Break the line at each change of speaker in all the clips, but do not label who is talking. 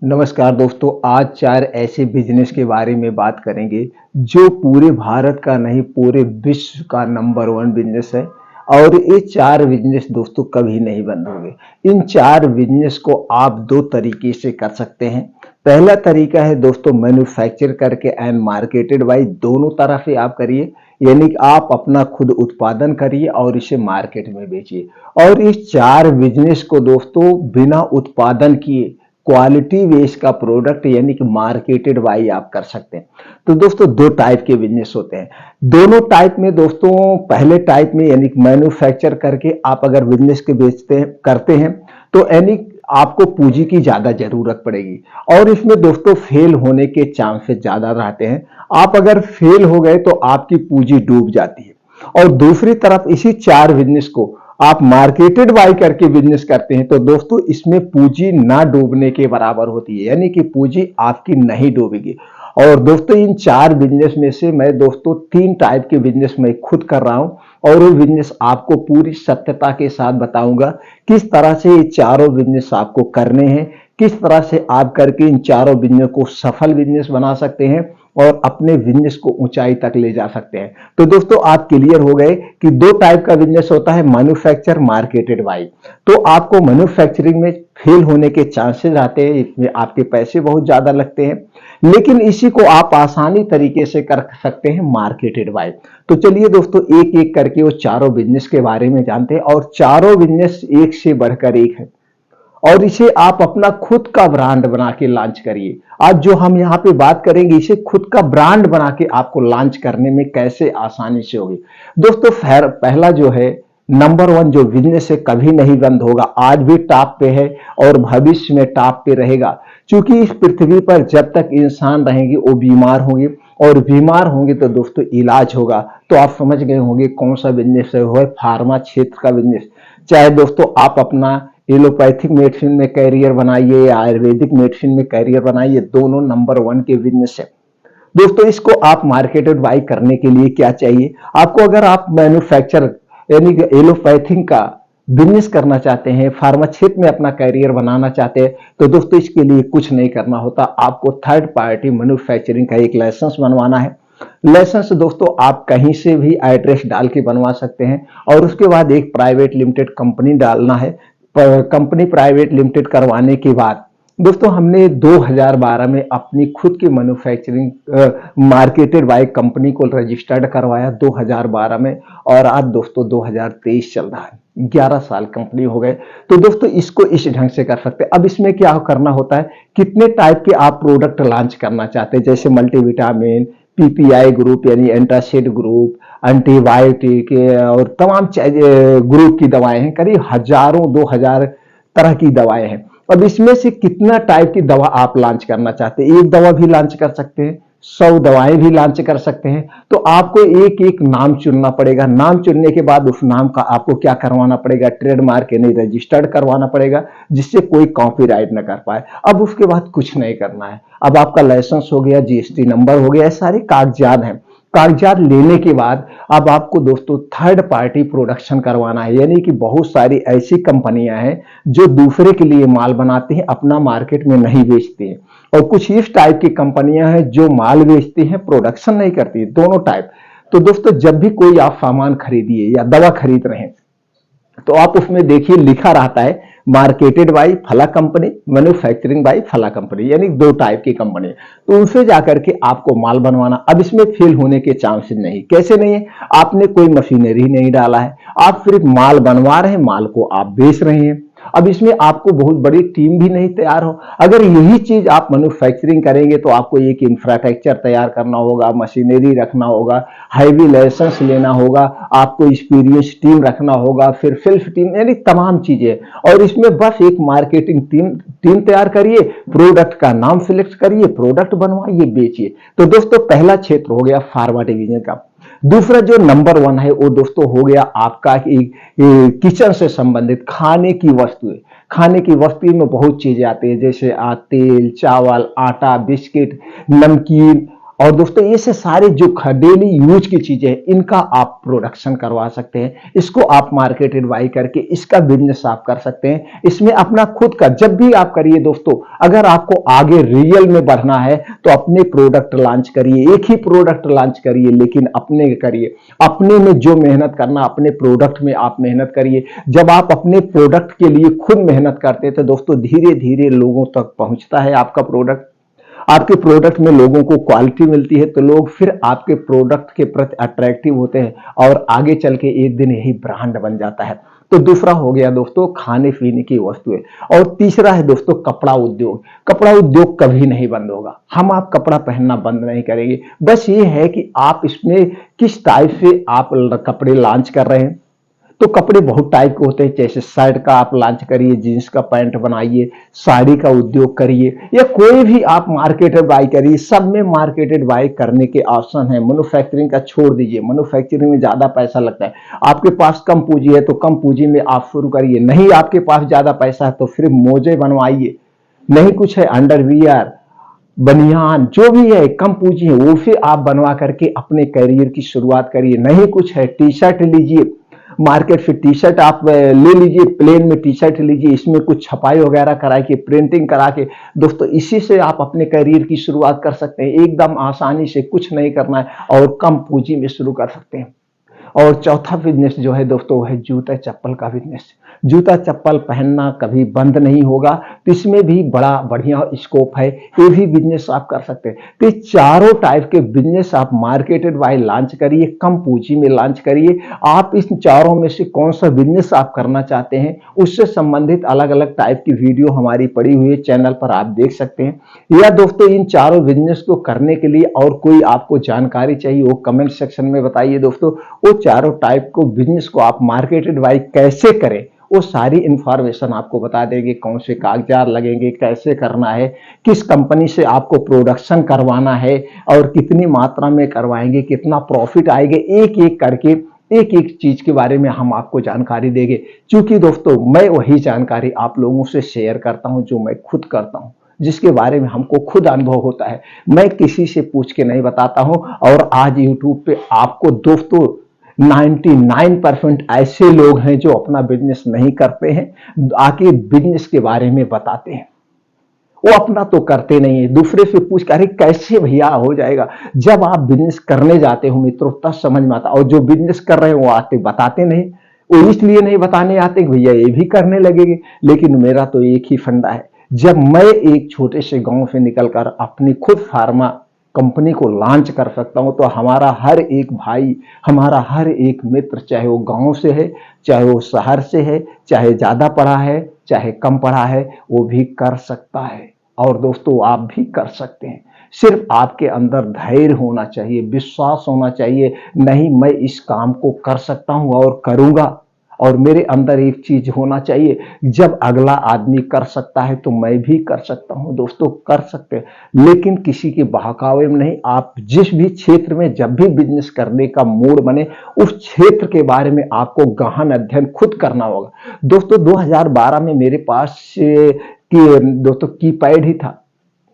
नमस्कार दोस्तों, आज 4 ऐसे बिजनेस के बारे में बात करेंगे जो पूरे भारत का नहीं पूरे विश्व का नंबर 1 बिजनेस है। और ये 4 बिजनेस दोस्तों कभी नहीं बंद होंगे। इन 4 बिजनेस को आप 2 तरीके से कर सकते हैं। पहला तरीका है दोस्तों मैन्युफैक्चर करके एंड मार्केटेड बाय, दोनों तरफ से आप करिए। यानी कि आप अपना खुद उत्पादन करिए और इसे मार्केट में बेचिए। और इस 4 बिजनेस को दोस्तों बिना उत्पादन किए क्वालिटी बेस का प्रोडक्ट यानी कि मार्केटेड बाई आप कर सकते हैं। तो दोस्तों 2 टाइप के बिजनेस होते हैं। दोनों टाइप में दोस्तों पहले टाइप में यानी कि मैन्युफैक्चर करके आप अगर बिजनेस के बेचते हैं करते हैं तो यानी आपको पूंजी की ज्यादा जरूरत पड़ेगी और इसमें दोस्तों फेल होने के चांसेस ज्यादा रहते हैं। आप अगर फेल हो गए तो आपकी पूंजी डूब जाती है। और दूसरी तरफ इसी 4 बिजनेस को आप मार्केटेड बाय करके बिजनेस करते हैं तो दोस्तों इसमें पूंजी ना डूबने के बराबर होती है, यानी कि पूंजी आपकी नहीं डूबेगी। और दोस्तों इन 4 बिजनेस में से मैं दोस्तों 3 टाइप के बिजनेस मैं खुद कर रहा हूं और वो बिजनेस आपको पूरी सत्यता के साथ बताऊंगा किस तरह से ये चारों बिजनेस आपको करने हैं, किस तरह से आप करके इन चारों बिजनेस को सफल बिजनेस बना सकते हैं और अपने बिजनेस को ऊंचाई तक ले जा सकते हैं। तो दोस्तों आप क्लियर हो गए कि 2 टाइप का बिजनेस होता है, मैन्युफैक्चर मार्केटेड बाय। तो आपको मैन्युफैक्चरिंग में फेल होने के चांसेस आते हैं, इसमें आपके पैसे बहुत ज्यादा लगते हैं, लेकिन इसी को आप आसानी तरीके से कर सकते हैं मार्केटेड बाय। तो चलिए दोस्तों एक एक करके वो चारों बिजनेस के बारे में जानते हैं और चारों बिजनेस एक से बढ़कर एक है और इसे आप अपना खुद का ब्रांड बना के लॉन्च करिए। आज जो हम यहाँ पे बात करेंगे इसे खुद का ब्रांड बना के आपको लॉन्च करने में कैसे आसानी से होगी। दोस्तों पहला जो है नंबर 1 जो बिजनेस है कभी नहीं बंद होगा, आज भी टॉप पे है और भविष्य में टॉप पे रहेगा। क्योंकि इस पृथ्वी पर जब तक इंसान रहेंगे वो बीमार होंगे और बीमार होंगे तो दोस्तों इलाज होगा। तो आप समझ गए होंगे कौन सा बिजनेस है, वो है फार्मा क्षेत्र का बिजनेस। चाहे दोस्तों आप अपना एलोपैथिक मेडिसिन में कैरियर बनाइए या आयुर्वेदिक मेडिसिन में कैरियर बनाइए, दोनों नंबर 1 के बिजनेस है। दोस्तों इसको आप मार्केटेड बाय करने के लिए क्या चाहिए आपको, अगर आप मैन्युफैक्चर यानी कि एलोपैथिक का बिजनेस करना चाहते हैं, फार्मा क्षेत्र में अपना कैरियर बनाना चाहते हैं, तो दोस्तों इसके लिए कुछ नहीं करना होता, आपको थर्ड पार्टी मैन्युफैक्चरिंग का एक लाइसेंस बनवाना है। लाइसेंस दोस्तों आप कहीं से भी एड्रेस डाल के बनवा सकते हैं और उसके बाद एक प्राइवेट लिमिटेड कंपनी डालना है। कंपनी प्राइवेट लिमिटेड करवाने के बाद दोस्तों हमने 2012 में अपनी खुद की मैन्युफैक्चरिंग मार्केटेड बाय कंपनी को रजिस्टर्ड करवाया 2012 में और आज दोस्तों 2023 चल रहा है, 11 साल कंपनी हो गए। तो दोस्तों इसको इस ढंग से कर सकते हैं। अब इसमें क्या करना होता है, कितने टाइप के आप प्रोडक्ट लॉन्च करना चाहते हैं, जैसे मल्टीविटामिन, पीपीआई ग्रुप यानी एंटासिड ग्रुप, एंटीबायोटिक और तमाम ग्रुप की दवाएं हैं, करीब हजारों 2000 तरह की दवाएं हैं। अब इसमें से कितना टाइप की दवा आप लॉन्च करना चाहते हैं, एक दवा भी लॉन्च कर सकते हैं, 100 दवाएं भी लॉन्च कर सकते हैं। तो आपको एक एक नाम चुनना पड़ेगा। नाम चुनने के बाद उस नाम का आपको क्या करवाना पड़ेगा, ट्रेडमार्क यानी रजिस्टर्ड करवाना पड़ेगा जिससे कोई कॉपीराइट न कर पाए। अब उसके बाद कुछ नहीं करना है, अब आपका लाइसेंस हो गया, जीएसटी नंबर हो गया, सारे कागजात हैं। कागजात लेने के बाद अब आपको दोस्तों थर्ड पार्टी प्रोडक्शन करवाना है, यानी कि बहुत सारी ऐसी कंपनियां हैं जो दूसरे के लिए माल बनाती हैं, अपना मार्केट में नहीं बेचती हैं, और कुछ इस टाइप की कंपनियां हैं जो माल बेचती हैं प्रोडक्शन नहीं करती, दोनों टाइप। तो दोस्तों जब भी कोई आप सामान खरीदिए या दवा खरीद रहे हैं तो आप उसमें देखिए लिखा रहता है मार्केटेड बाय फला कंपनी, मैन्युफैक्चरिंग बाय फला कंपनी, यानी 2 टाइप की कंपनी। तो उनसे जाकर के आपको माल बनवाना। अब इसमें फेल होने के चांसेस नहीं, कैसे नहीं है, आपने कोई मशीनरी नहीं डाला है, आप सिर्फ माल बनवा रहे हैं, माल को आप बेच रहे हैं। अब इसमें आपको बहुत बड़ी टीम भी नहीं तैयार हो। अगर यही चीज आप मैन्युफैक्चरिंग करेंगे तो आपको एक इंफ्रास्ट्रक्चर तैयार करना होगा, मशीनरी रखना होगा, हैवी लाइसेंस लेना होगा, आपको एक्सपीरियंस टीम रखना होगा, फिर सेल्फ टीम, यानी तमाम चीजें। और इसमें बस एक मार्केटिंग टीम तैयार करिए, प्रोडक्ट का नाम सिलेक्ट करिए, प्रोडक्ट बनवाइए, बेचिए। तो दोस्तों पहला क्षेत्र हो गया फार्मा डिवीजन का। दूसरा जो नंबर 1 है वो दोस्तों हो गया आपका किचन से संबंधित खाने की वस्तुएं। खाने की वस्तुएं में बहुत चीजें आती है, जैसे तेल, चावल, आटा, बिस्किट, नमकीन और दोस्तों ये से सारे जो डेली यूज की चीजें हैं इनका आप प्रोडक्शन करवा सकते हैं, इसको आप मार्केटेड बाई करके इसका बिजनेस आप कर सकते हैं। इसमें अपना खुद का जब भी आप करिए दोस्तों, अगर आपको आगे रियल में बढ़ना है तो अपने प्रोडक्ट लॉन्च करिए, एक ही प्रोडक्ट लॉन्च करिए लेकिन अपने करिए, अपने में जो मेहनत करना अपने प्रोडक्ट में आप मेहनत करिए। जब आप अपने प्रोडक्ट के लिए खुद मेहनत करते हैं तो दोस्तों धीरे धीरे लोगों तक पहुंचता है आपका प्रोडक्ट, आपके प्रोडक्ट में लोगों को क्वालिटी मिलती है तो लोग फिर आपके प्रोडक्ट के प्रति अट्रैक्टिव होते हैं और आगे चल के एक दिन यही ब्रांड बन जाता है। तो दूसरा हो गया दोस्तों खाने पीने की वस्तुएं, और तीसरा है दोस्तों कपड़ा उद्योग। कपड़ा उद्योग कभी नहीं बंद होगा, हम आप कपड़ा पहनना बंद नहीं करेंगे, बस ये है कि आप इसमें किस टाइप से आप कपड़े लॉन्च कर रहे हैं। तो कपड़े बहुत टाइप के होते हैं, जैसे शर्ट का आप लॉन्च करिए, जींस का पैंट बनाइए, साड़ी का उद्योग करिए, या कोई भी आप मार्केटेड बाई करिए, सब में मार्केटेड बाई करने के ऑप्शन है। मैन्युफैक्चरिंग का छोड़ दीजिए, मैन्युफैक्चरिंग में ज्यादा पैसा लगता है। आपके पास कम पूंजी है तो कम पूंजी में आप शुरू करिए, नहीं आपके पास ज्यादा पैसा है तो फिर मोजे बनवाइए, नहीं कुछ है अंडरवियर बनियान जो भी है कम पूंजी है वो फिर आप बनवा करके अपने करियर की शुरुआत करिए। नहीं कुछ है टी शर्ट लीजिए, मार्केट से टी शर्ट आप ले लीजिए, प्लेन में टी शर्ट लीजिए, इसमें कुछ छपाई वगैरह करा के प्रिंटिंग करा के दोस्तों इसी से आप अपने करियर की शुरुआत कर सकते हैं। एकदम आसानी से, कुछ नहीं करना है और कम पूंजी में शुरू कर सकते हैं। और चौथा बिजनेस जो है दोस्तों वो है जूता चप्पल का बिजनेस। जूता चप्पल पहनना कभी बंद नहीं होगा, तो इसमें भी बड़ा बढ़िया स्कोप है, ये भी बिजनेस आप कर सकते हैं। तो ये चारों टाइप के बिजनेस आप मार्केटेड वाई लॉन्च करिए, कम पूंजी में लॉन्च करिए। आप इस चारों में से कौन सा बिजनेस आप करना चाहते हैं उससे संबंधित अलग अलग टाइप की वीडियो हमारी पड़ी हुई है चैनल पर, आप देख सकते हैं। या दोस्तों इन चारों बिजनेस को करने के लिए और कोई आपको जानकारी चाहिए वो कमेंट सेक्शन में बताइए दोस्तों। वो चारों टाइप को बिजनेस को आप मार्केटेड बाई कैसे करें वो सारी इंफॉर्मेशन आपको बता देंगे, कौन से कागजात लगेंगे, कैसे करना है, किस कंपनी से आपको प्रोडक्शन करवाना है और कितनी मात्रा में करवाएंगे, कितना प्रॉफिट आएगा, एक एक करके एक एक चीज के बारे में हम आपको जानकारी देंगे। क्योंकि दोस्तों मैं वही जानकारी आप लोगों से शेयर करता हूं जो मैं खुद करता हूं, जिसके बारे में हमको खुद अनुभव होता है, मैं किसी से पूछ के नहीं बताता हूं। और आज यूट्यूब पे आपको दोस्तों 99% ऐसे लोग हैं जो अपना बिजनेस नहीं करते हैं, आके बिजनेस के बारे में बताते हैं, वो अपना तो करते नहीं है, दूसरे से पूछ कर कैसे भैया हो जाएगा। जब आप बिजनेस करने जाते हो मित्रों तब समझ में आता, और जो बिजनेस कर रहे हैं वो आते बताते नहीं, वो इसलिए नहीं बताने आते कि भैया ये भी करने लगेंगे। लेकिन मेरा तो एक ही फंडा है, जब मैं एक छोटे से गांव से निकलकर अपनी खुद फार्मा कंपनी को लॉन्च कर सकता हूं तो हमारा हर एक भाई, हमारा हर एक मित्र, चाहे वो गांव से है, चाहे वो शहर से है, चाहे ज्यादा पढ़ा है, चाहे कम पढ़ा है, वो भी कर सकता है। और दोस्तों आप भी कर सकते हैं, सिर्फ आपके अंदर धैर्य होना चाहिए, विश्वास होना चाहिए, नहीं मैं इस काम को कर सकता हूं और करूंगा। और मेरे अंदर एक चीज होना चाहिए, जब अगला आदमी कर सकता है तो मैं भी कर सकता हूं। दोस्तों कर सकते हैं लेकिन किसी के बहकावे में नहीं। आप जिस भी क्षेत्र में जब भी बिजनेस करने का मूड बने उस क्षेत्र के बारे में आपको गहन अध्ययन खुद करना होगा। दोस्तों 2012 में मेरे पास दोस्तों कीपैड ही था,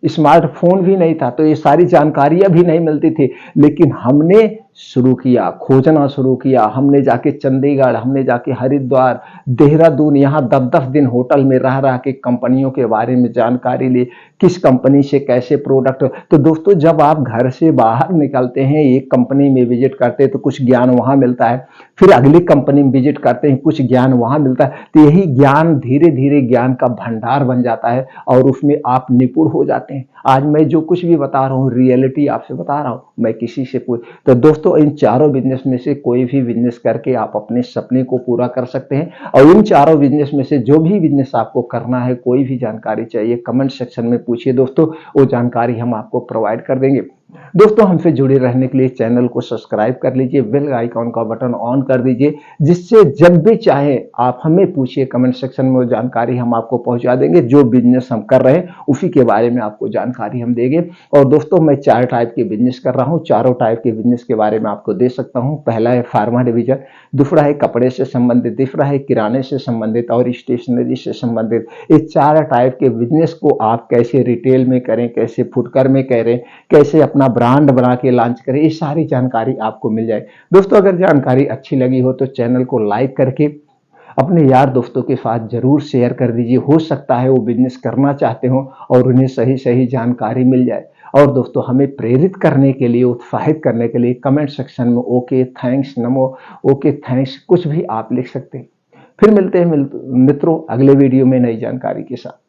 स्मार्टफोन भी नहीं था, तो ये सारी जानकारियां भी नहीं मिलती थी। लेकिन हमने शुरू किया, खोजना शुरू किया, हमने जाके चंडीगढ़, हमने जाके हरिद्वार, देहरादून, यहाँ 10-10 दिन होटल में रह रहा के कंपनियों के बारे में जानकारी ली, किस कंपनी से कैसे प्रोडक्ट। तो दोस्तों जब आप घर से बाहर निकलते हैं, एक कंपनी में विजिट करते हैं तो कुछ ज्ञान वहां मिलता है, फिर अगली कंपनी में विजिट करते हैं, कुछ ज्ञान वहां मिलता है, तो यही ज्ञान धीरे धीरे ज्ञान का भंडार बन जाता है और उसमें आप निपुण हो जाते हैं। आज मैं जो कुछ भी बता रहा हूँ रियलिटी आपसे बता रहा हूँ, मैं किसी से पूछ। तो दोस्तों इन चारों बिजनेस में से कोई भी बिजनेस करके आप अपने सपने को पूरा कर सकते हैं। और इन चारों बिजनेस में से जो भी बिजनेस आपको करना है, कोई भी जानकारी चाहिए कमेंट सेक्शन में पूछिए दोस्तों, वो जानकारी हम आपको प्रोवाइड कर देंगे। दोस्तों हमसे जुड़े रहने के लिए चैनल को सब्सक्राइब कर लीजिए, बेल आइकॉन का बटन ऑन कर दीजिए, जिससे जब भी चाहे आप हमें पूछिए कमेंट सेक्शन में, वो जानकारी हम आपको पहुंचा देंगे। जो बिजनेस हम कर रहे हैं उसी के बारे में आपको जानकारी हम देंगे। और दोस्तों मैं 4 टाइप के बिजनेस कर रहा हूं, चारों टाइप के बिजनेस के बारे में आपको दे सकता हूं। पहला है फार्मा डिवीजन, दूसरा है कपड़े से संबंधित, तीसरा है किराने से संबंधित और स्टेशनरी से संबंधित। इस 4 टाइप के बिजनेस को आप कैसे रिटेल में करें, कैसे फुटकर में करें, कैसे अपने अपना ब्रांड बना के लॉन्च करें, ये सारी जानकारी आपको मिल जाए। दोस्तों अगर जानकारी अच्छी लगी हो तो चैनल को लाइक करके अपने यार दोस्तों के साथ जरूर शेयर कर दीजिए। हो सकता है वो बिजनेस करना चाहते हो और उन्हें सही सही जानकारी मिल जाए। और दोस्तों हमें प्रेरित करने के लिए, उत्साहित करने के लिए कमेंट सेक्शन में ओके थैंक्स, नमो, ओके थैंक्स कुछ भी आप लिख सकते हैं। फिर मिलते हैं मित्रों अगले वीडियो में नई जानकारी के साथ।